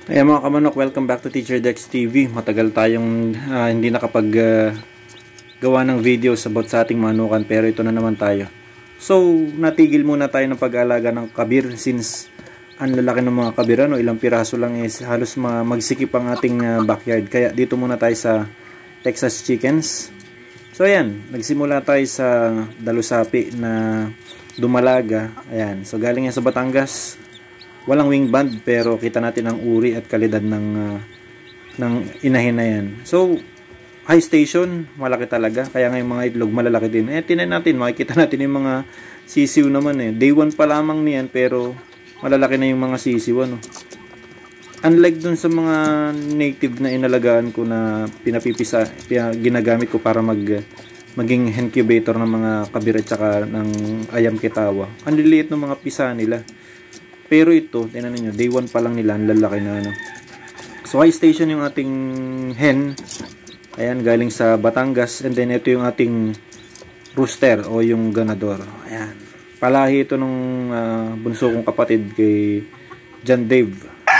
Ayan mga kamanok, welcome back to Teacher Dex TV. Matagal tayong hindi nakapag gawa ng videos about sa ating manukan, pero ito na naman tayo. So, natigil muna tayo ng pag-aalaga ng kabir since ang lalaki ng mga kabir, ilang piraso lang is halos magsikip ang ating backyard. Kaya dito muna tayo sa Texas Chickens. So ayan, nagsimula tayo sa dalusapi na dumalaga. Ayan, so galing yan sa Batangas. Walang wing band pero kita natin ang uri at kalidad ng inahin na yan. So, high station, malaki talaga. Kaya nga yung mga itlog malalaki din. Tinan natin, makikita natin yung mga sisiw naman Day 1 pa lamang niyan pero malalaki na yung mga sisiw. Unlike dun sa mga native na inalagaan ko na ginagamit ko para maging incubator ng mga kabir at saka ng ayam kitawa. Ang liliit ng mga pisa nila. Pero ito, tingnan niyo, day 1 pa lang nila, ang lalaki na So high station yung ating hen. Ayan, galing sa Batangas. And then ito yung ating rooster o yung ganador. Ayan. Palahi ito nung bunso kong kapatid kay John Dave.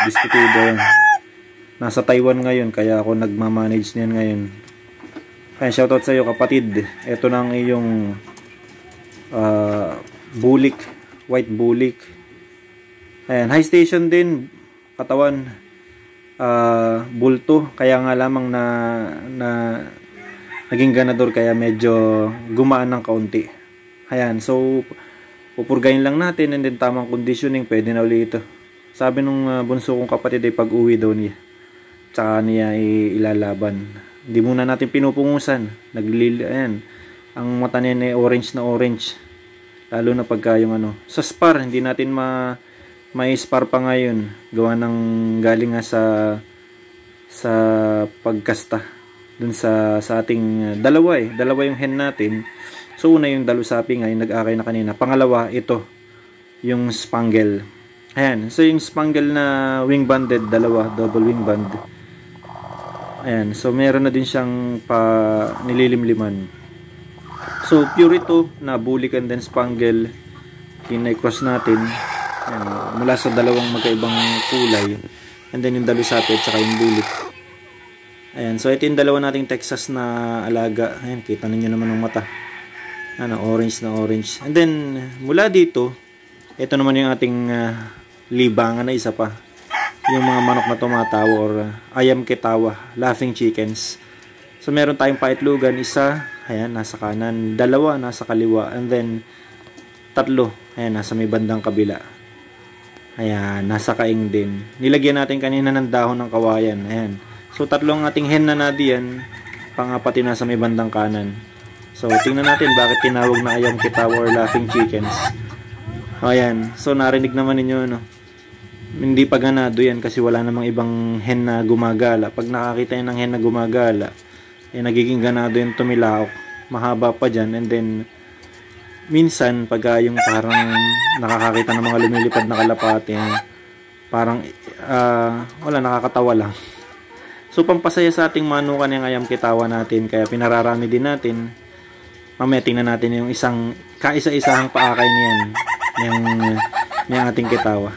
Diskutido yan. Nasa Taiwan ngayon, kaya ako nagmamanage niyan ngayon. Ayan, shoutout sa iyo kapatid. Ito na ang iyong bulik, white bulik. Ayan, high station din, katawan, bulto, kaya nga lamang na naging ganador, kaya medyo gumaan ng kaunti. Ayan, so pupurgayin lang natin and then tamang conditioning, pwede na ulit ito. Sabi nung bunso kong kapatid ay pag-uwi daw niya, tsaka niya ilalaban. Hindi muna natin pinupungusan, ayan, ang mata niya ay orange na orange, lalo na pagka yung sa spar, hindi natin may spar pa ngayon, gawa ng galing nga sa pagkasta dun sa ating dalawa yung hen natin. So una yung dalusapi nga, yung nag-akay na kanina. Pangalawa, ito yung spangle. Ayan, so yung spangle na wing banded, dalawa, double wing band. Ayan, so meron na din siyang nililimliman. So pure ito na bulikan din spangle, kinay-cross natin. Ayan, mula sa dalawang magkaibang kulay, and then yung dalusapi at saka yung bulik. Ayan, so ito yung dalawa nating Texas na alaga. Ayan, kita ninyo naman ng mata, orange na orange. And then mula dito, ito naman yung ating libangan na isa pa, yung mga manok na tumatawa or ayam kitawa, laughing chickens. So meron tayong paitlugan, isa, ayan, nasa kanan, dalawa nasa kaliwa, and then tatlo, ayan, nasa may bandang kabila. Ayan, nasa kaing din. Nilagyan natin kanina ng dahon ng kawayan. Ayan. So, tatlong ating hen na diyan. Pang-apat na sa may bandang kanan. So, tingnan natin bakit tinawag na ayam kitawa or laughing chickens. Ayan. So, narinig naman ninyo, hindi pa ganado yan kasi wala namang ibang hen na gumagala. Pag nakakita yan ng hen na gumagala, nagiging ganado yung tumilaok. Mahaba pa dyan. And then, minsan pag yung parang nakakakita ng mga lumilipad na kalapate, parang wala, nakakatawa lang. So pampasaya sa ating manukan yung ayam kitawa natin, kaya pinararami din natin. Mamaya tingnan natin yung kaisa-isahang paakay niyan yung ating kitawa.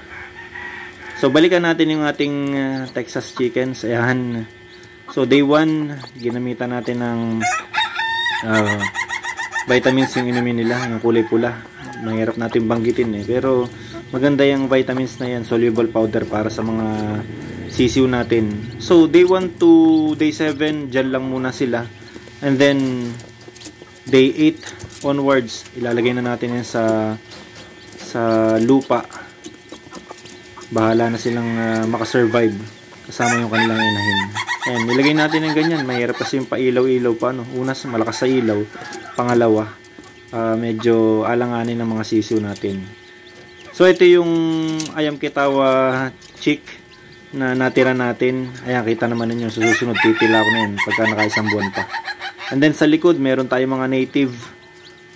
So balikan natin yung ating Texas Chickens. Ayan, so day 1 ginamitan natin ng vitamins yung inumin nila, yung kulay pula. Mahirap natin banggitin pero maganda yung vitamins na yan, soluble powder para sa mga sisiw natin. So day 1 to day 7 dyan lang muna sila, and then day 8 onwards ilalagay na natin yan sa lupa. Bahala na silang makasurvive kasama yung kanilang inahin. Ayan, nilagay natin yung ganyan. Mahirap kasi yung pailaw-ilaw pa. Una, malakas sa ilaw. Pangalawa, medyo alanganin ng mga sisiw natin. So, ito yung ayam kitawa chick na natira natin. Ayan, kita naman ninyo. Sa susunod, titila ko na yun pagka nakaisang buwan pa. And then, sa likod, meron tayong mga native.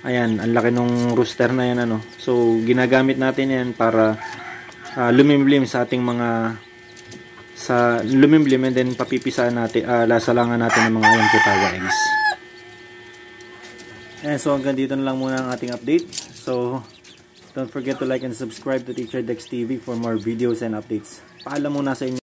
Ayan, ang laki nung rooster na yan. So, ginagamit natin yan para lumimlim sa ating mga lumimlim, and then papipisaan natin, lasalangan natin ng mga ayam kitawa eggs. So hanggang dito na lang muna ang ating update. So don't forget to like and subscribe to Teacher Dex TV for more videos and updates. Paalam muna sa inyo.